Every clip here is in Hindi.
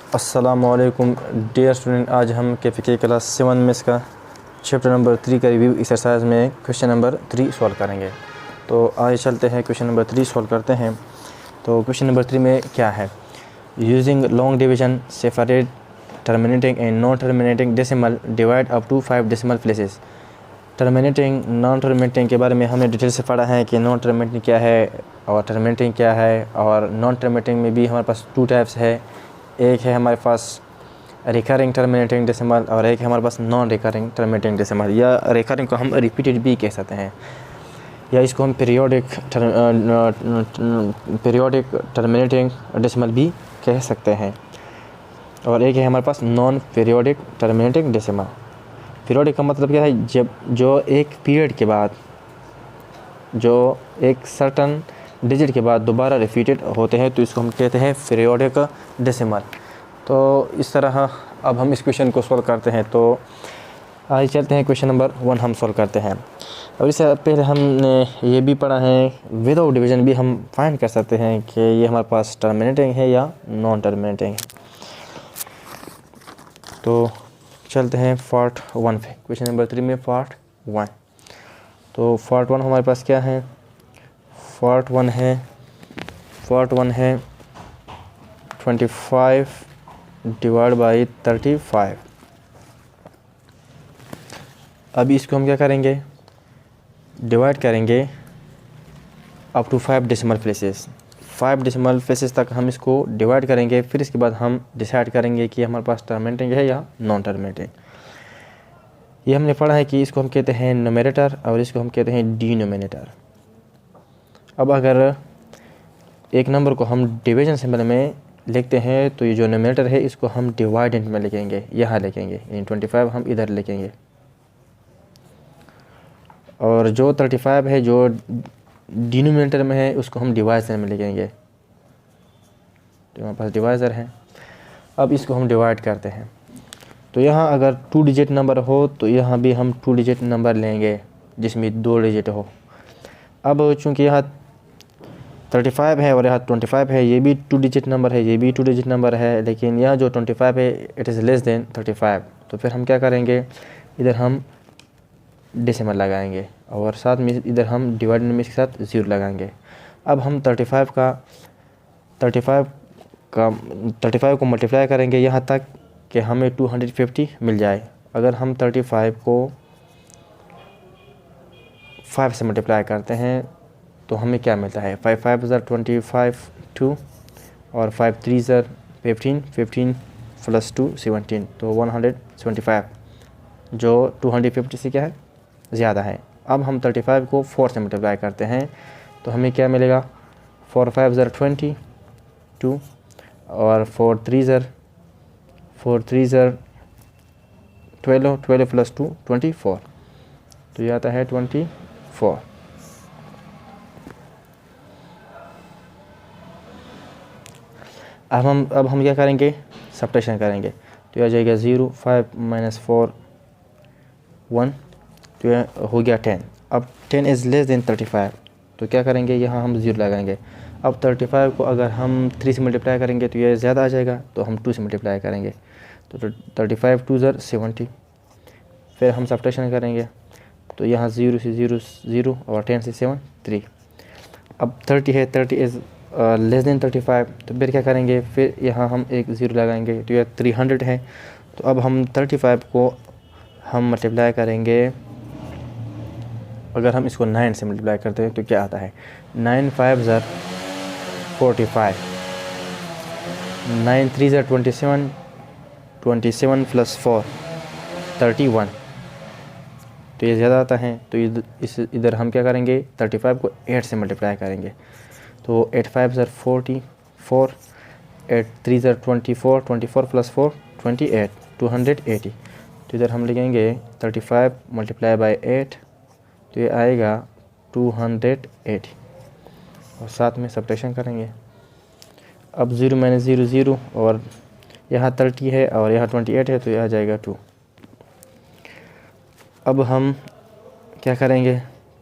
अस्सलामुअलैकुम डियर स्टूडेंट, आज हम के क्लास 7 में इसका चैप्टर नंबर 3 का रिव्यू एक्सरसाइज में क्वेश्चन नंबर 3 सॉल्व करेंगे। तो आगे चलते हैं, क्वेश्चन नंबर 3 सॉल्व करते हैं। तो क्वेश्चन नंबर 3 में क्या है, using long division separate terminating and non terminating decimal divide up to 5 decimal places. Terminating non terminating के बारे में हमने डिटेल से पढ़ा है कि नॉन टर्मिनेटिंग क्या है और टर्मिनेटिंग क्या है, और नॉन टर्मिनेटिंग में भी हमारे पास 2 टाइप्स है। एक है हमारे पास रिकरिंग टर्मिनेटिंग डेसिमल और एक है हमारे पास नॉन रिकरिंग टर्मिनेटिंग डेसिमल, या रिकरिंग को हम रिपीटेड भी कह सकते हैं, या इसको हम पीरियोडिक टर्मिनेटिंग डेसिमल भी कह सकते हैं। और एक है हमारे पास non periodic terminating decimal. Periodic का मतलब क्या है, जब जो एक पीरियड के बाद, जो एक सर्टन डिजिट के बाद दोबारा रिपीटेड होते हैं, तो इसको हम कहते हैं पीरियोडिक डेसिमल। तो इस तरह अब हम इस क्वेश्चन को सॉल्व करते हैं। तो आगे चलते हैं, क्वेश्चन नंबर 1 हम सॉल्व करते हैं। और इससे पहले हमने ये भी पढ़ा है, विदाउट डिवीजन भी हम फाइंड कर सकते हैं कि ये हमारे पास टर्मिनेटिंग है या नॉन टर्मिनेटिंग है। तो चलते हैं पार्ट 1 पे, क्वेश्चन नंबर 3 में पार्ट 1। तो पार्ट 1 हमारे पास क्या है, पार्ट 1 है 25 डिवाइड बाई 35। अभी इसको हम क्या करेंगे, डिवाइड करेंगे up to 5 decimal places. 5 decimal places तक हम इसको डिवाइड करेंगे, फिर इसके बाद हम डिसाइड करेंगे कि हमारे पास टर्मिनेटिंग है या नॉन टर्मिनेटिंग। ये हमने पढ़ा है कि इसको हम कहते हैं न्यूमरेटर और इसको हम कहते हैं डिनोमिनेटर। अब अगर एक नंबर को हम डिवीजन सिंबल में लिखते हैं, तो ये जो न्यूमरेटर है इसको हम डिवाइडेंट में लिखेंगे, यहाँ लिखेंगे, यानी 25 हम इधर लिखेंगे, और जो 35 है जो डिनोमिनेटर में है उसको हम डिवाइजर में लिखेंगे। तो हमारे पास डिवाइजर है। अब इसको हम डिवाइड करते हैं, तो यहाँ अगर 2 डिजिट नंबर हो तो यहाँ भी हम 2 डिजिट नंबर लेंगे जिसमें 2 डिजिट हो। अब चूँकि यहाँ 35 है और यहाँ 25 है, ये भी 2 डिजिट नंबर है, ये भी 2 डिजिट नंबर है, लेकिन यहाँ जो 25 है इट इज़ लेस देन 35। तो फिर हम क्या करेंगे, इधर हम डेसिमल लगाएंगे और साथ में इधर हम डिवाइड में इसके साथ 0 लगाएंगे। अब हम 35 को मल्टीप्लाई करेंगे यहाँ तक कि हमें 250 मिल जाए। अगर हम 35 को 5 से मल्टीप्लाई करते हैं तो हमें क्या मिलता है, 5 5 25 2 और 5 3 15 15 प्लस 2 17, तो 175, जो 250 से क्या है, ज़्यादा है। अब हम 35 को 4 से मल्टीप्लाई करते हैं तो हमें क्या मिलेगा, 4 5 22 और 4 3 12 12 प्लस 2 24, तो ये आता है 24। अब हम क्या करेंगे, सब्ट्रैक्शन करेंगे, तो यह आ जाएगा 0 5 - 4 1, तो यह हो गया 10। अब 10 इज़ लेस देन 35, तो क्या करेंगे, यहाँ हम 0 लगाएंगे। अब 35 को अगर हम 3 से मल्टीप्लाई करेंगे तो यह ज़्यादा आ जाएगा, तो हम 2 से मल्टीप्लाई करेंगे, तो 35 2 70। फिर हम सब्ट्रैक्शन करेंगे, तो यहाँ 0 से 0 0 और 10 से 7 3। अब 30 है, 30 इज़ लेस देन 35, तो फिर क्या करेंगे, फिर यहाँ हम एक 0 लगाएंगे, तो यह 300 है। तो अब हम 35 को हम मल्टीप्लाई करेंगे, अगर हम इसको 9 से मल्टीप्लाई करते हैं तो क्या आता है, 9 5 45, 9 3 27, 27 प्लस 4 31, तो ये ज़्यादा आता है। तो इधर हम क्या करेंगे, 35 को 8 से मल्टीप्लाई करेंगे, तो 8 5 44, 8 3 24, 24 प्लस 4 28, 280। तो इधर हम लिखेंगे 35 मल्टीप्लाई बाई 8, तो ये आएगा 280, और साथ में सब्ट्रैक्शन करेंगे। अब 0 - 0 0, और यहाँ 30 है और यहाँ 28 है, तो यह आ जाएगा 2। अब हम क्या करेंगे,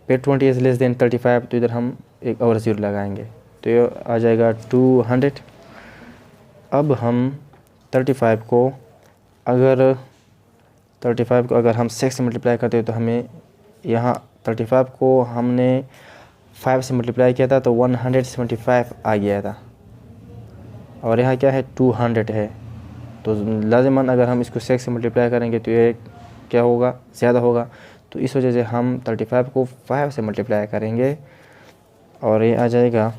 फिर 20 इज़ लेस देन 35, तो इधर हम एक और 0 लगाएंगे, तो ये आ जाएगा 200। अब हम 35 को अगर हम 6 से मल्टीप्लाई करते हैं तो हमें यहाँ 35 को हमने 5 से मल्टीप्लाई किया था तो 175 आ गया था, और यहाँ क्या है 200 है। तो लाज़िमन अगर हम इसको 6 से मल्टीप्लाई करेंगे तो ये क्या होगा, ज़्यादा होगा। तो इस वजह से हम 35 को 5 से मल्टीप्लाई करेंगे और ये आ जाएगा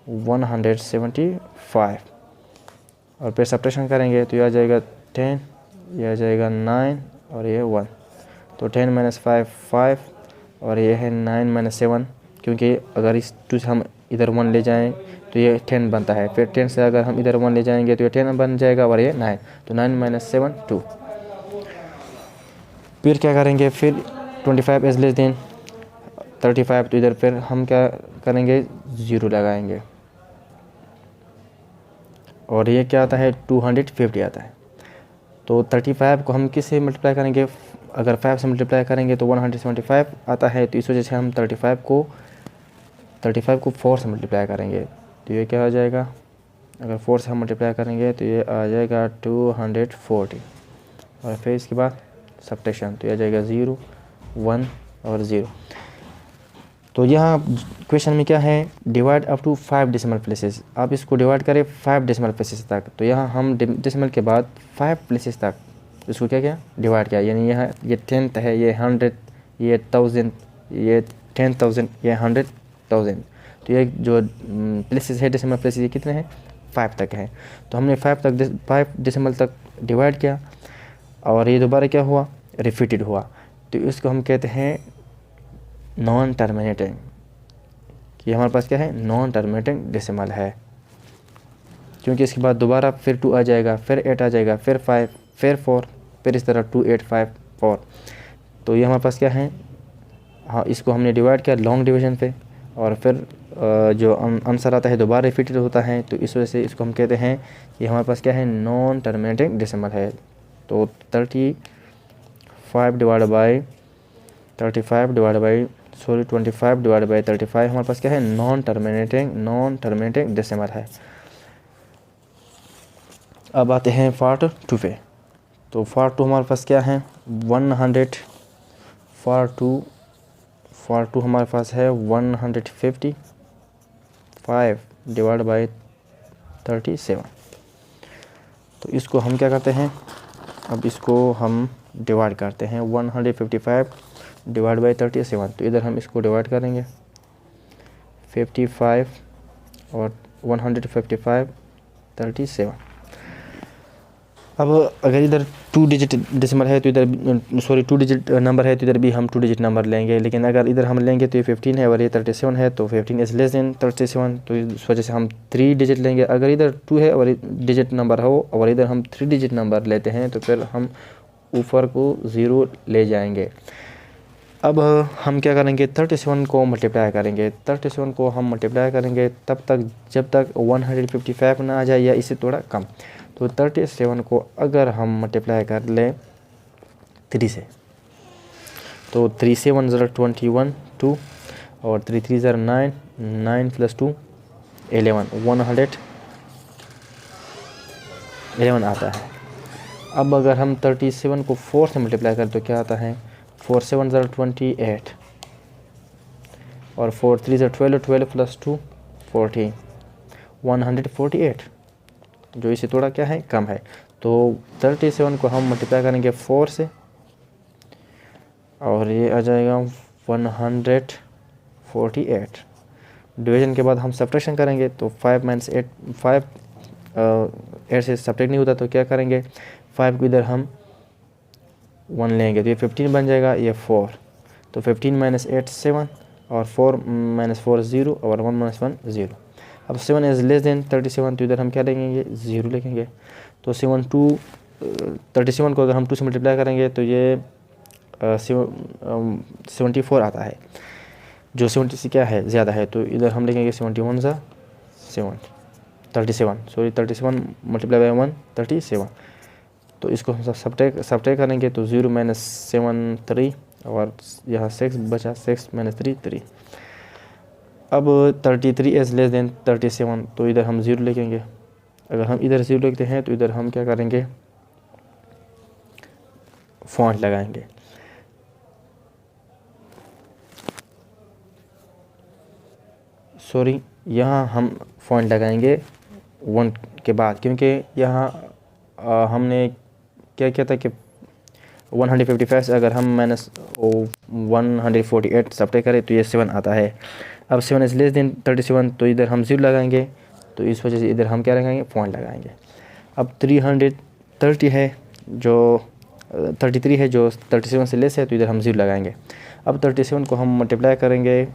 175, और फिर सब्ट्रैक्शन करेंगे तो ये आ जाएगा 10, ये आ जाएगा 9 और ये 1। तो 10 - 5 5, और ये है 9 - 7, क्योंकि अगर इस 2 से हम इधर 1 ले जाएं तो ये 10 बनता है, फिर 10 से अगर हम इधर 1 ले जाएंगे तो ये 10 बन जाएगा और ये 9। तो 9 - 7 2। फिर क्या करेंगे, फिर 25 इज़ लेस देन 35, तो इधर फिर हम क्या करेंगे 0 लगाएंगे, और ये क्या आता है 250 आता है। तो 35 को हम किससे मल्टीप्लाई करेंगे, अगर 5 से मल्टीप्लाई करेंगे तो 175 आता है। तो इस वजह से हम 35 को 4 से मल्टीप्लाई करेंगे तो ये क्या हो जाएगा, अगर 4 से हम मल्टीप्लाई करेंगे तो ये आ जाएगा 240, और फिर इसके बाद सब्ट्रैक्शन तो ये आ जाएगा 0 1 और 0। तो यहाँ क्वेश्चन में क्या है, divide up to 5 decimal places. आप इसको डिवाइड करें 5 डेसिमल प्लेसेस तक, तो यहाँ हम डेसिमल के बाद 5 प्लेसेस तक इसको क्या किया, डिवाइड किया। यानी यहाँ ये 10th है, ये 100, ये 1000, ये 10,000, ये 100,000। तो ये जो प्लेसेस है डेसिमल प्लेसेस ये कितने हैं, 5 तक है। तो हमने 5 डेसिमल तक डिवाइड किया, और ये दोबारा क्या हुआ, रिपीटेड हुआ। तो इसको हम कहते हैं नॉन टर्मिनेटिंग, कि हमारे पास क्या है, नॉन टर्मिनेटिंग डेसिमल है, क्योंकि इसके बाद दोबारा फिर 2 आ जाएगा, फिर 8 आ जाएगा, फिर 5, फिर 4, फिर इस तरह 2 8 5 4। तो ये हमारे पास क्या है, हाँ इसको हमने डिवाइड किया लॉन्ग डिवीजन पे, और फिर जो आंसर आता है दोबारा रिपीटेड होता है। तो इस वजह से इसको हम कहते हैं ये हमारे पास क्या है, नॉन टर्मिनेटिंग डेसिमल है। तो 25 डिवाइड बाई 25 डिवाइड बाई 35 हमारे पास क्या है, नॉन टर्मिनेटिंग डेसिमल है। अब आते हैं पार्ट 2 पे। तो पार्ट 2 हमारे पास क्या है, 100, पार्ट 2 हमारे पास है 155 डिवाइड बाई 37। तो इसको हम क्या करते हैं, अब इसको हम डिवाइड करते हैं 155 डिवाइड बाई 37। तो इधर हम इसको डिवाइड करेंगे 55 और 155 37। अब अगर इधर 2 डिजिट डेसिमल है तो इधर 2 डिजिट नंबर है तो इधर भी हम 2 डिजिट नंबर लेंगे। लेकिन अगर इधर हम लेंगे तो ये 15 है और ये 37 है, तो 15 इज़ लेस देन 37, तो इस वजह से हम 3 डिजिट लेंगे। अगर इधर 2 है और डिजिट नंबर हो और इधर हम 3 डिजिट नंबर लेते हैं तो फिर हम ऊपर को 0 ले जाएंगे। अब हम क्या करेंगे, 37 को मल्टीप्लाई करेंगे। 37 को हम मल्टीप्लाई करेंगे तब तक जब तक 155 ना आ जाए या इससे थोड़ा कम। तो 37 को अगर हम मल्टीप्लाई कर लें 3 से, तो 3 से 1 ज़रा 21 2 और 3 3 ज़रा 9 9 + 2 11 111 आता है। अब अगर हम 37 को 4 से मल्टीप्लाई करें तो क्या आता है, 4 7 ज़रा 28 और 4 3 ज़रा 12 12 + 2 14 148, जो इससे थोड़ा क्या है, कम है। तो 37 को हम मल्टीप्लाई करेंगे 4 से और ये आ जाएगा 148। डिवीजन के बाद हम सब्ट्रैक्शन करेंगे तो 5 - 8 5 8 से सब्ट्रैक्ट नहीं होता तो क्या करेंगे, 5 को इधर हम 1 लेंगे तो ये 15 बन जाएगा, ये 4। तो 15 - 8 7 और 4 - 4 0 और 1 - 1 0। अब 7 इज़ लेस देन 37, तो इधर हम क्या लेंगे, 0 लिखेंगे। तो 37 को अगर हम 2 से मल्टीप्लाई करेंगे तो ये 74 आता है, जो 70 से क्या है, ज़्यादा है। तो इधर हम लिखेंगे 71 ज़ा 7 37 सॉरी 37 मल्टीप्लाई बाई 1 37। तो इसको हम सब्ट्रैक्ट करेंगे तो 0 - 7 3 और यहाँ 6 बचा, 6 - 3 3। अब 33 इज़ लेस देन 37, तो इधर हम 0 लिखेंगे अगर हम इधर 0 लिखते हैं तो इधर हम क्या करेंगे, फॉन्ट लगाएंगे। सॉरी, यहाँ हम फॉन्ट लगाएंगे 1 के बाद, क्योंकि यहाँ हमने क्या किया था कि 155 से अगर हम माइनस 148 सब्ट्रैक्ट करें तो ये 7 आता है। अब 7 इज़ लेस देन 37, तो इधर हम 0 लगाएंगे, तो इस वजह से इधर हम क्या लगाएंगे, फॉन्ट लगाएंगे। अब 330 है जो 33 है जो 37 से लेस है, तो इधर हम 0 लगाएंगे। अब 37 को हम मल्टीप्लाई करेंगे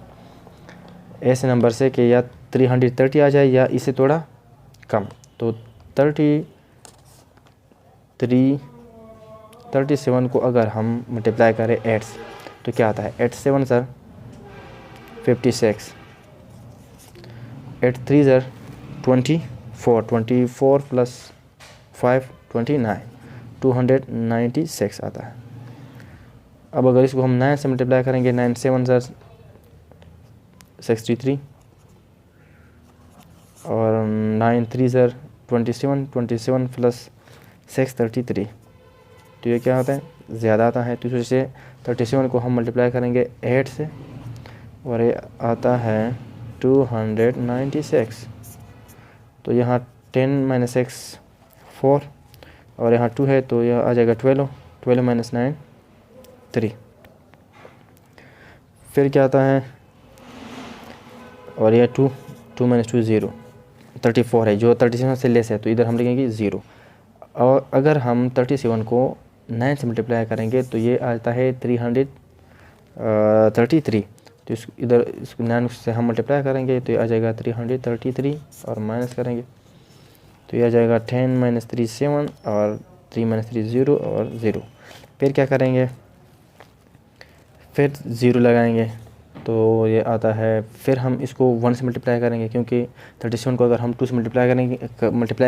ऐसे नंबर से कि या 330 आ जाए या इससे थोड़ा कम। तो 37 को अगर हम मल्टीप्लाई करें 8 से तो क्या आता है, 8 7 सर 56, 8 3 सर 24 प्लस 5 29, 296 आता है। अब अगर इसको हम 9 से मल्टीप्लाई करेंगे, 9 7 सर 63 और 9 3 सर 27 प्लस 6 33, तो ये क्या होता है, ज़्यादा आता है। तो इस वजह से 37 को हम मल्टीप्लाई करेंगे 8 से और ये आता है 296। तो यहाँ 10 माइनस 6 4 और यहाँ 2 है, तो यह आ जाएगा 12 माइनस 9 3। फिर क्या आता है, और यह 2 माइनस 2 0, 34 है जो 37 से लेस है, तो इधर हम लिखेंगे 0। और अगर हम 37 को 9 से मल्टीप्लाई करेंगे तो ये आता है 333। तो इधर इस 9 से हम मल्टीप्लाई करेंगे तो ये आ जाएगा 333 और माइनस करेंगे तो ये आ जाएगा 10 माइनस 3 7 और 3 माइनस 3 0 और 0। फिर क्या करेंगे, फिर 0 लगाएंगे तो ये आता है। फिर हम इसको 1 से मल्टीप्लाई करेंगे, क्योंकि 37 को अगर हम 2 से मल्टीप्लाई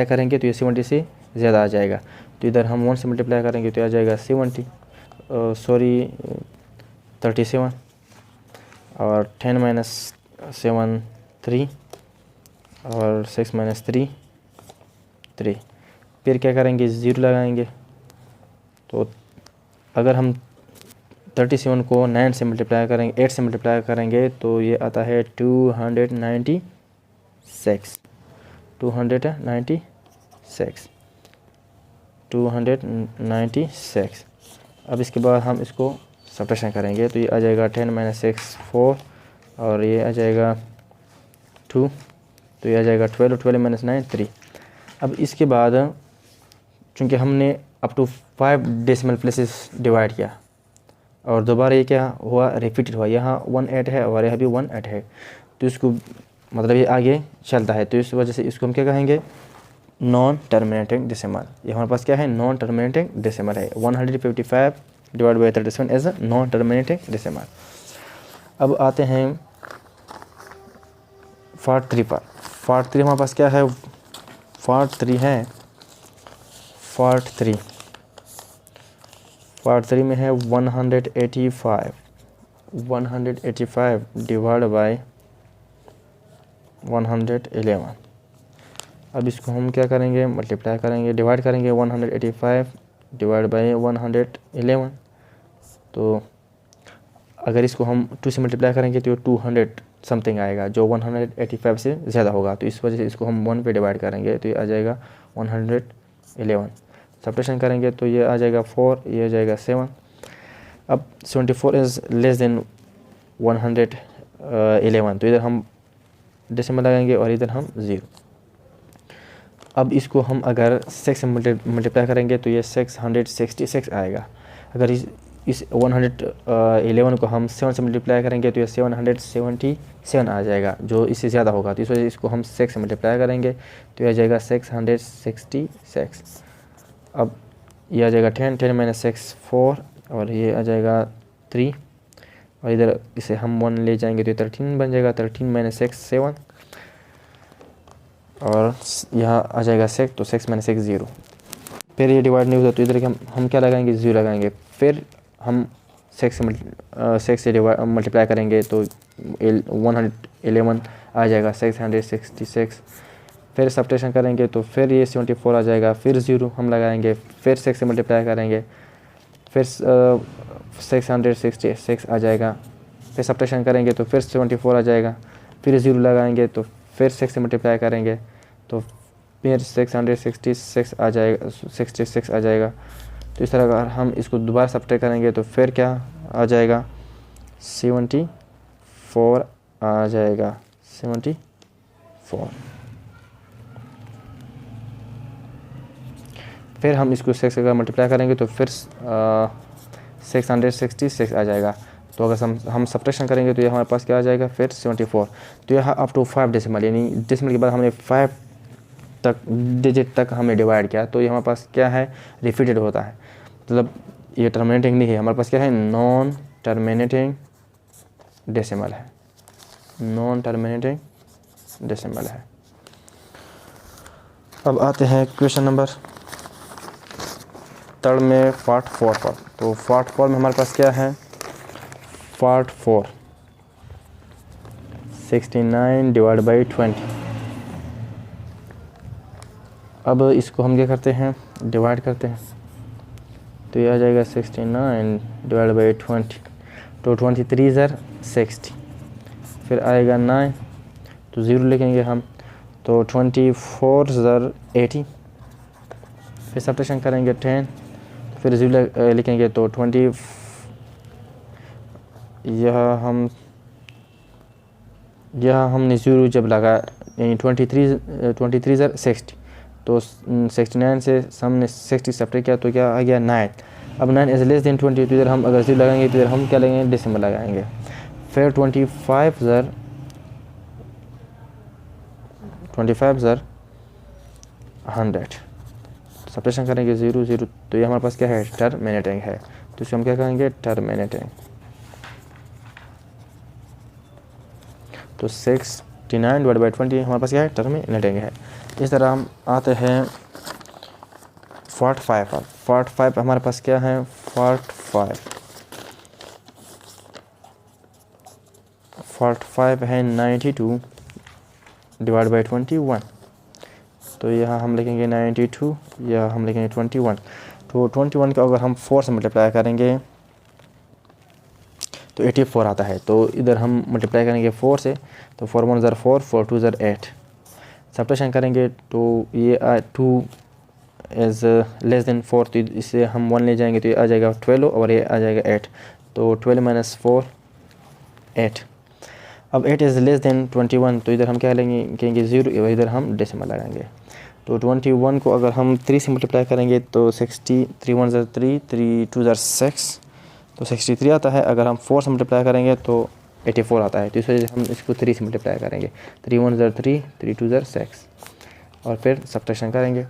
करेंगे तो ये 70 से ज़्यादा आ जाएगा। तो इधर हम 1 से मल्टीप्लाई करेंगे तो आ जाएगा 37 और 10 माइनस 7 3 और 6 माइनस 3 3। फिर क्या करेंगे, 0 लगाएंगे। तो अगर हम 37 को 9 से मल्टीप्लाई करेंगे, 8 से मल्टीप्लाई करेंगे तो ये आता है 296। 296। अब इसके बाद हम इसको सब्ट्रैक्शन करेंगे तो ये आ जाएगा 10 माइनस 6 4 और ये आ जाएगा 2, तो ये आ जाएगा 12 माइनस 9 3। अब इसके बाद चूँकि हमने up to 5 decimal places divide किया और दोबारा ये क्या हुआ, रिपीटेड हुआ। यहाँ 18 है और यहाँ भी 18 है, तो इसको मतलब ये आगे चलता है, तो इस वजह से इसको हम क्या कहेंगे, नॉन टर्मिनेटिंग डेसिमल। ये हमारे पास क्या है, नॉन टर्मिनेटिंग डेसिमल है। 155 divide by 37 as a non terminating decimal. अब आते हैं पार्ट 3 पर। पार्ट 3 हमारे पास क्या है, पार्ट 3 में है 185 डिवाइड बाई 111। अब इसको हम क्या करेंगे, मल्टीप्लाई करेंगे, डिवाइड करेंगे 185 डिवाइड बाई 111। तो अगर इसको हम 2 से मल्टीप्लाई करेंगे तो 200 समथिंग आएगा, जो 185 से ज़्यादा होगा। तो इस वजह से इसको हम 1 पे डिवाइड करेंगे तो ये आ जाएगा 111। सब्ट्रैक्शन करेंगे तो ये आ जाएगा 4, ये आ जाएगा 7। अब 74 इज़ लेस देन 111, तो इधर हम डेसिमल लगाएंगे और इधर हम 0। अब इसको हम अगर 6 से मल्टीप्लाई करेंगे तो ये 666 आएगा। अगर इस 111 को हम 7 से मल्टीप्लाई करेंगे तो ये 777 आ जाएगा, जो इससे ज़्यादा होगा। तो इस वजह से इसको हम 6 से मल्टीप्लाई करेंगे तो ये आ जाएगा 666। अब ये आ जाएगा 10 माइनस 6 4 और ये आ जाएगा 3 और इधर इसे हम 1 ले जाएंगे तो 13 बन जाएगा। 13 माइनस 6 7 और यहाँ आ जाएगा 6, तो 6 माइनस 6 0। फिर ये डिवाइड नहीं होता तो इधर हम क्या लगाएंगे, 0 लगाएंगे। फिर हम 6 से मल्टीप्लाई करेंगे तो 111 आ जाएगा 666 फिर सब्ट्रैक्शन करेंगे तो फिर ये 74 आ जाएगा, फिर 0 हम लगाएंगे, फिर 6 से मल्टीप्लाई करेंगे, फिर 666 आ जाएगा, फिर सब्ट्रैक्शन करेंगे तो फिर 74 आ जाएगा, फिर 0 लगाएंगे तो फिर 6 से मल्टीप्लाई करेंगे तो फिर 666 आ जाएगा, 66 आ जाएगा। तो इस तरह अगर हम इसको दोबारा सब्ट्रैक्ट करेंगे तो फिर क्या आ जाएगा, 74 आ जाएगा, 74। फिर हम इसको 6 से मल्टीप्लाई करेंगे तो फिर 666 आ जाएगा। तो अगर हम सब्ट्रैक्शन करेंगे तो ये हमारे पास क्या आ जाएगा, फिर 74। तो यहाँ अप टू 5 डेसिमल, यानी डेसिमल के बाद हमने 5 तक डिजिट तक हमने डिवाइड किया, तो ये हमारे पास क्या है, रिपीटेड होता है, मतलब ये टर्मिनेटिंग नहीं है, हमारे पास क्या है, नॉन टर्मिनेटिंग डेसिमल है, नॉन टर्मिनेटिंग डेसिमल है। अब आते हैं क्वेश्चन नंबर 3 में पार्ट 4 पर। तो पार्ट 4 में हमारे पास क्या है, पार्ट 4 69 डिवाइड बाई 20। अब इसको हम क्या करते हैं, डिवाइड करते हैं, तो ये आ जाएगा 69 डिवाइड बाई 20, तो 23 ज़र 60, फिर आएगा 9, तो 0 लिखेंगे हम, तो 24 ज़र 80, फिर सब्ट्रैक्शन करेंगे 10, तो फिर 0 लिखेंगे तो 20, यह हमने 0 जब लगा, यानी 23 ज़र 60, तो 69 से हमने 60 सब्ट्रैक्ट किया तो क्या आ गया, 9। अब 9 इज़ लेस देन 20, तो इधर हम अगर 0 लगाएंगे तो इधर हम क्या लगेंगे, डेसिमल लगाएंगे। फिर 25 ज़र 100, सब्ट्रैक्शन करेंगे 0 0, तो ये हमारे पास क्या है, टर्मिनेटिंग है, तो इसको हम क्या कहेंगे, टर्मिनेटिंग। तो 69 डिवाइड बाई 20 हमारे पास क्या है, टर्मिनेटिंग है। इस तरह हम आते हैं पार्ट 5 पर। पार्ट 5 हमारे पास क्या है, पार्ट 5 है 92 डिवाइड बाई 21, तो यहाँ हम लिखेंगे 92, या हम लिखेंगे 21। तो 21 को अगर हम 4 से मल्टीप्लाई करेंगे तो 84 आता है, तो इधर हम मल्टीप्लाई करेंगे 4 से, तो 4 1 ज़र 4, 4 2 ज़र 8, सब्ट्रैक्शन करेंगे तो ये 2 इज़ लेस देन 4, तो इससे हम 1 ले जाएंगे तो ये आ जाएगा 12 और ये आ जाएगा 8, तो 12 माइनस 4 8। अब 8 इज़ लेस देन 21, तो इधर हम क्या लेंगे, कहेंगे 0, इधर हम डेसिमल लगाएंगे। तो 21 को अगर हम 3 से मल्टीप्लाई करेंगे तो 60, 3 1 ज़र 3, 3 2 ज़र 6, तो 63 आता है। अगर हम 4 से मल्टीप्लाई करेंगे तो 84 आता है, तो इस वजह से हम इसको 3 से मल्टीप्लाई करेंगे, 3 1 ज़र 3, 3 2 ज़र 6, और फिर सब्ट्रैक्शन करेंगे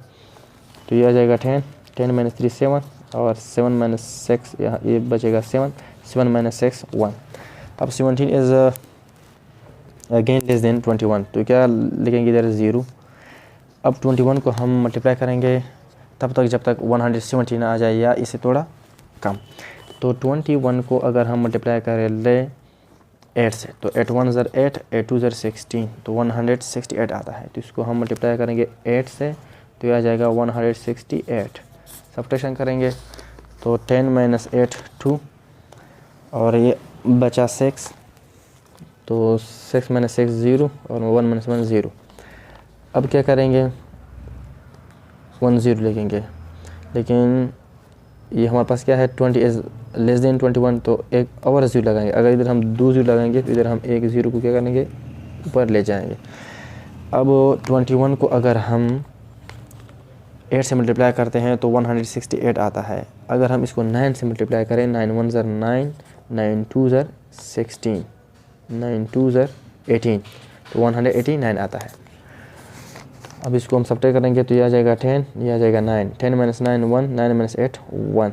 तो ये आ जाएगा 10, 10 माइनस 3 7, और 7 माइनस 6 यहाँ ये बचेगा 7, 7 माइनस 6 1। अब 17 इज़ अगेन लेस देन 21, तो क्या लिखेंगे इधर 0। अब 21 को हम मल्टीप्लाई करेंगे तब तक जब तक 117 आ जाए या इससे थोड़ा कम। तो 21 को अगर हम मल्टीप्लाई करें ले 8 से, तो 8 1 ज़र 8, 8 2 ज़र 16, तो 168 आता है, तो इसको हम मल्टीप्लाई करेंगे 8 से, तो यह आ जाएगा 168। सब्ट्रैक्शन करेंगे तो 10 माइनस 8 2, और ये बचा 6, तो 6 माइनस 6 0, और 1 माइनस 1 0। अब क्या करेंगे, 1 0 लिखेंगे, लेकिन ये हमारे पास क्या है, 20 इज़ लेस देन 21, तो एक और 0 लगाएंगे। अगर इधर हम 2 0 लगाएंगे तो इधर हम एक 0 को क्या करेंगे, ऊपर ले जाएंगे। अब 21 को अगर हम 8 से मल्टीप्लाई करते हैं तो 168 आता है। अगर हम इसको 9 से मल्टीप्लाई करें, 9 1 ज़र 9, 9 2 ज़र 16, 9 2 ज़र 18, तो 189 आता है। अब इसको हम सब्ट्रैक्ट करेंगे तो यह आ जाएगा 10, यह आ जाएगा 9, 10 माइनस 9 1, 9 माइनस 8 1।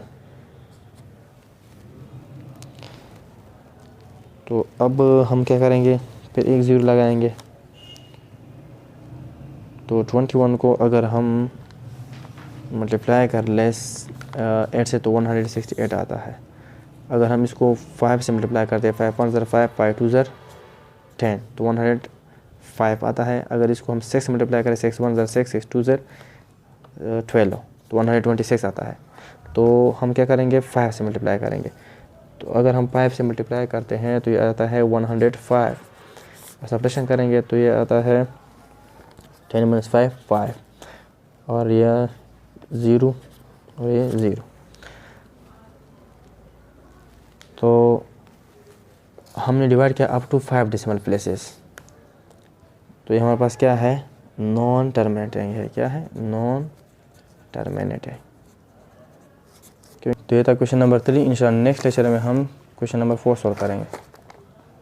तो अब हम क्या करेंगे, फिर एक 0 लगाएंगे, तो 21 को अगर हम मल्टीप्लाई कर लेस 8 से तो 168 आता है। अगर हम इसको 5 से मल्टीप्लाई करते हैं, 5 1 ज़र 5, 5 2 ज़र 10, तो 5 आता है। अगर इसको हम 6 से मल्टीप्लाई करें, 6 1 6 6 2 12, तो 126 आता है। तो हम क्या करेंगे, 5 से मल्टीप्लाई करेंगे। तो अगर हम 5 से मल्टीप्लाई करते हैं तो ये आता है 105। और सब्ट्रैक्शन करेंगे तो ये आता है 10 - 5 5, और यह 0 और ये 0। तो हमने डिवाइड किया अप टू 5 डेसिमल प्लेसेस। तो ये हमारे पास क्या है, नॉन टर्मिनेटिंग है। क्या है, नॉन टर्मिनेटिंग। तो ये था क्वेश्चन नंबर 3। इंशाल्लाह नेक्स्ट लेक्चर में हम क्वेश्चन नंबर 4 सॉल्व करेंगे।